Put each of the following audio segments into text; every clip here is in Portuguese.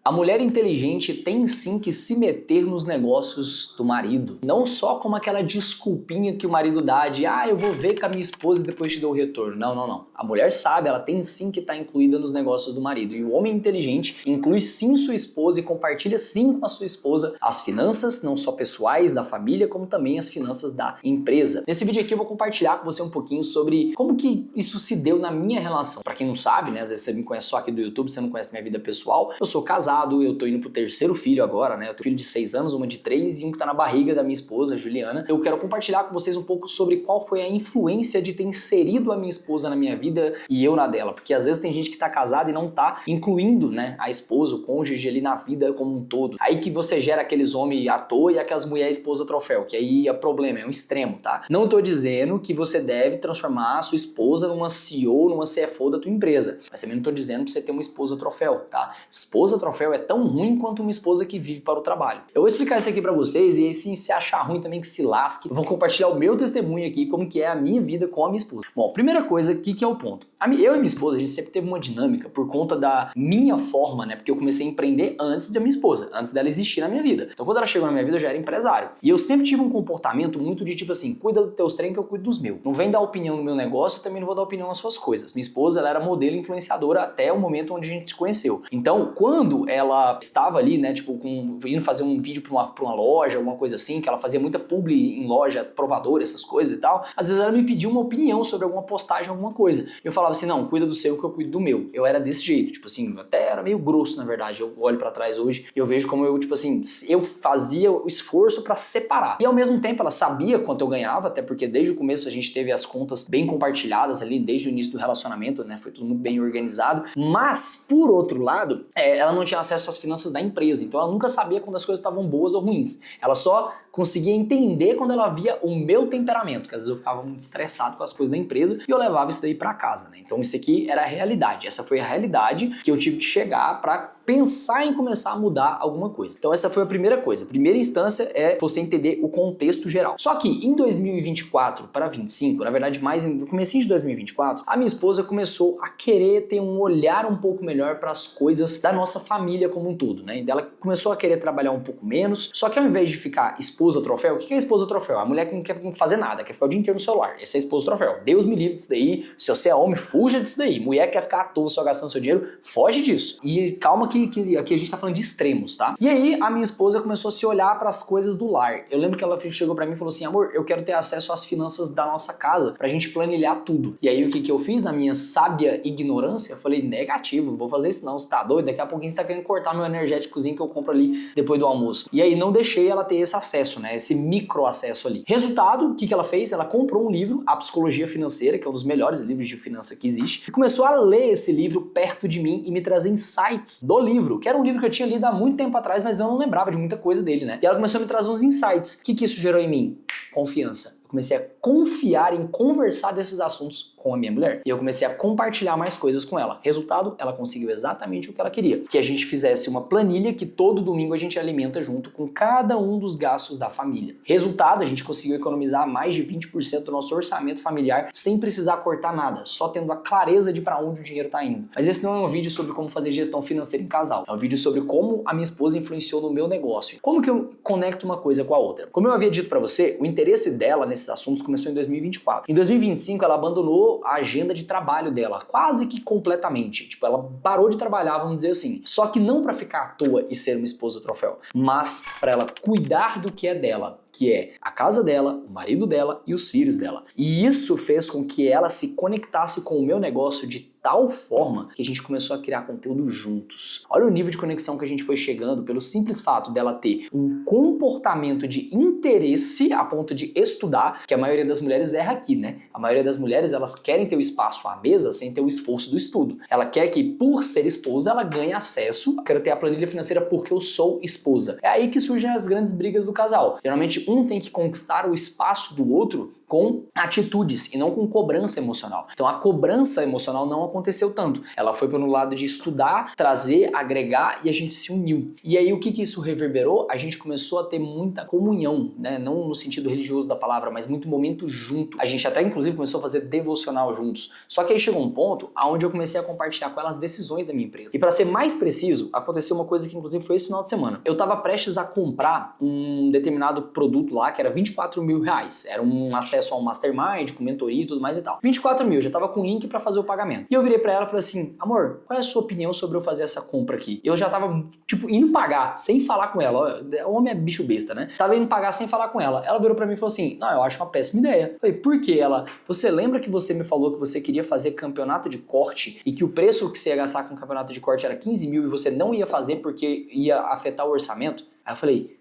A mulher inteligente tem sim que se meter nos negócios do marido. Não só como aquela desculpinha que o marido dá de eu vou ver com a minha esposa e depois te dou o retorno. Não, não, não. A mulher sabe, ela tem sim que estar incluída nos negócios do marido. E o homem inteligente inclui sim sua esposa e compartilha sim com a sua esposa as finanças, não só pessoais da família, como também as finanças da empresa. Nesse vídeo aqui eu vou compartilhar com você um pouquinho sobre como que isso se deu na minha relação. Pra quem não sabe, né, às vezes você me conhece só aqui do YouTube, você não conhece minha vida pessoal. Eu sou casado, eu tô indo pro terceiro filho agora, né? Eu tenho filho de 6 anos, uma de 3 e um que tá na barriga da minha esposa, Juliana. Eu quero compartilhar com vocês um pouco sobre qual foi a influência de ter inserido a minha esposa na minha vida e eu na dela. Porque às vezes tem gente que tá casada e não tá incluindo, né, a esposa, o cônjuge ali na vida como um todo. Aí que você gera aqueles homens à toa e aquelas mulheres esposa troféu, que aí é problema, é um extremo, tá? Não tô dizendo que você deve transformar a sua esposa numa CEO, numa CFO da tua empresa. Mas também não tô dizendo pra você ter uma esposa troféu, tá? Esposa troféu é tão ruim quanto uma esposa que vive para o trabalho. Eu vou explicar isso aqui pra vocês e aí se achar ruim também que se lasque. Eu vou compartilhar o meu testemunho aqui, como que é a minha vida com a minha esposa. Bom, primeira coisa, o que é o ponto? Eu e minha esposa, a gente sempre teve uma dinâmica por conta da minha forma, né? Porque eu comecei a empreender antes da minha esposa, antes dela existir na minha vida. Então quando ela chegou na minha vida, eu já era empresário. E eu sempre tive um comportamento muito de tipo assim, cuida dos teus treinos que eu cuido dos meus. Não vem dar opinião no meu negócio, eu também não vou dar opinião nas suas coisas. Minha esposa, ela era modelo influenciadora até o momento onde a gente se conheceu. Então, quando ela estava ali, né, tipo, indo fazer um vídeo pra uma loja, alguma coisa assim, que ela fazia muita publi em loja, provadora, essas coisas e tal, às vezes ela me pedia uma opinião sobre alguma postagem, alguma coisa. Eu falava assim, não, cuida do seu que eu cuido do meu. Eu era desse jeito, tipo assim, até era meio grosso, na verdade. Eu olho pra trás hoje e eu vejo como eu, tipo assim, eu fazia o esforço pra separar. E ao mesmo tempo ela sabia quanto eu ganhava, até porque desde o começo a gente teve as contas bem compartilhadas ali, desde o início do relacionamento, né, foi tudo muito bem organizado. Mas, por outro lado, ela não tinha acesso às finanças da empresa, então ela nunca sabia quando as coisas estavam boas ou ruins. Ela só conseguia entender quando ela via o meu temperamento, que às vezes eu ficava muito estressado com as coisas da empresa e eu levava isso daí pra casa, né? Então isso aqui era a realidade, essa foi a realidade que eu tive que chegar pra pensar em começar a mudar alguma coisa. Então essa foi a primeira coisa. A primeira instância é você entender o contexto geral. Só que em 2024 para 25, na verdade mais no comecinho de 2024, a minha esposa começou a querer ter um olhar um pouco melhor para as coisas da nossa família como um todo, né? Ela começou a querer trabalhar um pouco menos, só que ao invés de ficar esposa troféu, o que é esposa troféu? A mulher que não quer fazer nada, quer ficar o dia inteiro no celular. Esse é esposa troféu. Deus me livre disso daí. Se você é homem, fuja disso daí. Mulher quer ficar à toa só gastando seu dinheiro, foge disso. E calma que aqui a gente tá falando de extremos, tá? E aí a minha esposa começou a se olhar para as coisas do lar. Eu lembro que ela chegou para mim e falou assim, amor, eu quero ter acesso às finanças da nossa casa pra gente planilhar tudo. E aí o que eu fiz na minha sábia ignorância? Eu falei, negativo, não vou fazer isso não, você tá doido? Daqui a pouquinho você tá querendo cortar meu energéticozinho que eu compro ali depois do almoço. E aí não deixei ela ter esse acesso, né? Esse micro acesso ali. Resultado, o que ela fez? Ela comprou um livro, A Psicologia Financeira, que é um dos melhores livros de finança que existe, e começou a ler esse livro perto de mim e me trazer insights do livro, que era um livro que eu tinha lido há muito tempo atrás, mas eu não lembrava de muita coisa dele, né? E ela começou a me trazer uns insights. O que isso gerou em mim? Confiança. Eu comecei a confiar em conversar desses assuntos com a minha mulher. E eu comecei a compartilhar mais coisas com ela. Resultado, ela conseguiu exatamente o que ela queria. Que a gente fizesse uma planilha que todo domingo a gente alimenta junto com cada um dos gastos da família. Resultado, a gente conseguiu economizar mais de 20% do nosso orçamento familiar sem precisar cortar nada, só tendo a clareza de para onde o dinheiro tá indo. Mas esse não é um vídeo sobre como fazer gestão financeira em casal. É um vídeo sobre como a minha esposa influenciou no meu negócio. Como que eu conecto uma coisa com a outra. Como eu havia dito para você, o interesse dela nesses assuntos começou em 2024. Em 2025, ela abandonou a agenda de trabalho dela, quase que completamente. Tipo, ela parou de trabalhar, vamos dizer assim. Só que não para ficar à toa e ser uma esposa troféu, mas para ela cuidar do que é dela, que é a casa dela, o marido dela e os filhos dela. E isso fez com que ela se conectasse com o meu negócio de tal forma que a gente começou a criar conteúdo juntos. Olha o nível de conexão que a gente foi chegando pelo simples fato dela ter um comportamento de interesse a ponto de estudar, que a maioria das mulheres erra aqui, né? A maioria das mulheres, elas querem ter o espaço à mesa sem ter o esforço do estudo. Ela quer que, por ser esposa, ela ganhe acesso, eu quero ter a planilha financeira porque eu sou esposa. É aí que surgem as grandes brigas do casal. Geralmente um tem que conquistar o espaço do outro com atitudes e não com cobrança emocional. Então a cobrança emocional não aconteceu tanto. Ela foi pelo lado de estudar, trazer, agregar e a gente se uniu. E aí o que isso reverberou? A gente começou a ter muita comunhão, né? Não no sentido religioso da palavra, mas muito momento junto. A gente até inclusive começou a fazer devocional juntos. Só que aí chegou um ponto onde eu comecei a compartilhar com ela as decisões da minha empresa. E para ser mais preciso, aconteceu uma coisa que inclusive foi esse final de semana. Eu tava prestes a comprar um determinado produto lá que era 24 mil reais. Era um acesso a um mastermind, com mentoria e tudo mais e tal. 24 mil, já tava com link para fazer o pagamento. E eu virei para ela e falei assim, amor, qual é a sua opinião sobre eu fazer essa compra aqui? Eu já tava, tipo, indo pagar, sem falar com ela. O homem é bicho besta, né? Tava indo pagar sem falar com ela. Ela virou pra mim e falou assim, não, eu acho uma péssima ideia. Eu falei, por quê? Ela, você lembra que você me falou que você queria fazer campeonato de corte e que o preço que você ia gastar com o campeonato de corte era 15 mil e você não ia fazer porque ia afetar o orçamento? Aí eu falei,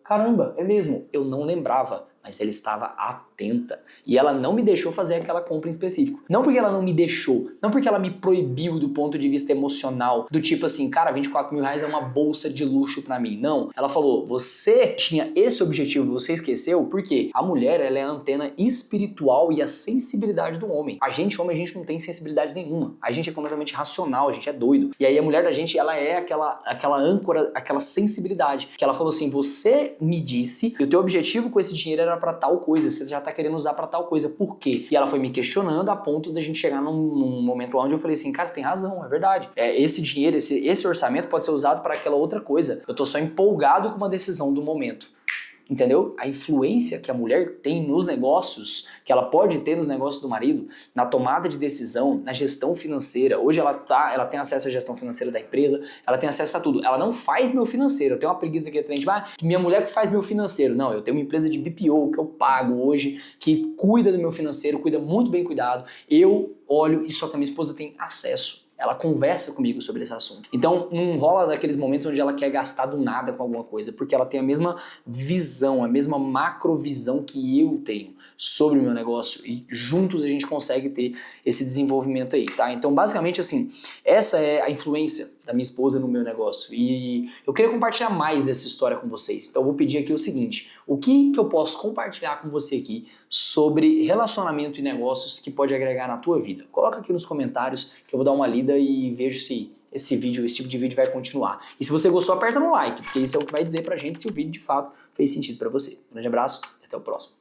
caramba, é mesmo? Eu não lembrava, mas ela estava atenta. E ela não me deixou fazer aquela compra em específico. Não porque ela não me deixou, não porque ela me proibiu do ponto de vista emocional, do tipo assim, cara, 24 mil reais é uma bolsa de luxo pra mim. Não. Ela falou, você tinha esse objetivo, você esqueceu, porque a mulher, ela é a antena espiritual e a sensibilidade do homem. A gente, homem, a gente não tem sensibilidade nenhuma. A gente é completamente racional, a gente é doido. E aí a mulher da gente, ela é aquela âncora, aquela sensibilidade. Que ela falou assim, você me disse que o teu objetivo com esse dinheiro era pra tal coisa, você já tá querendo usar pra tal coisa, por quê? E ela foi me questionando a ponto da gente chegar num momento onde eu falei assim, cara, você tem razão, é verdade. Esse dinheiro, esse orçamento pode ser usado para aquela outra coisa. Eu tô só empolgado com uma decisão do momento. Entendeu? A influência que a mulher tem nos negócios, que ela pode ter nos negócios do marido, na tomada de decisão, na gestão financeira. Hoje ela tem acesso à gestão financeira da empresa, ela tem acesso a tudo. Ela não faz meu financeiro. Eu tenho uma preguiça aqui atrás, que minha mulher que faz meu financeiro. Não, eu tenho uma empresa de BPO que eu pago hoje, que cuida do meu financeiro, cuida muito bem cuidado. Eu olho e só que a minha esposa tem acesso. Ela conversa comigo sobre esse assunto. Então, não rola daqueles momentos onde ela quer gastar do nada com alguma coisa, porque ela tem a mesma visão, a mesma macrovisão que eu tenho sobre o meu negócio e juntos a gente consegue ter esse desenvolvimento aí, tá? Então, basicamente, assim, essa é a influência da minha esposa no meu negócio e eu queria compartilhar mais dessa história com vocês. Então, eu vou pedir aqui o seguinte, o que eu posso compartilhar com você aqui sobre relacionamento e negócios que pode agregar na tua vida? Coloca aqui nos comentários que eu vou dar uma lida e vejo se esse tipo de vídeo vai continuar. E se você gostou, aperta no like, porque isso é o que vai dizer pra gente se o vídeo de fato fez sentido pra você. Um grande abraço e até o próximo.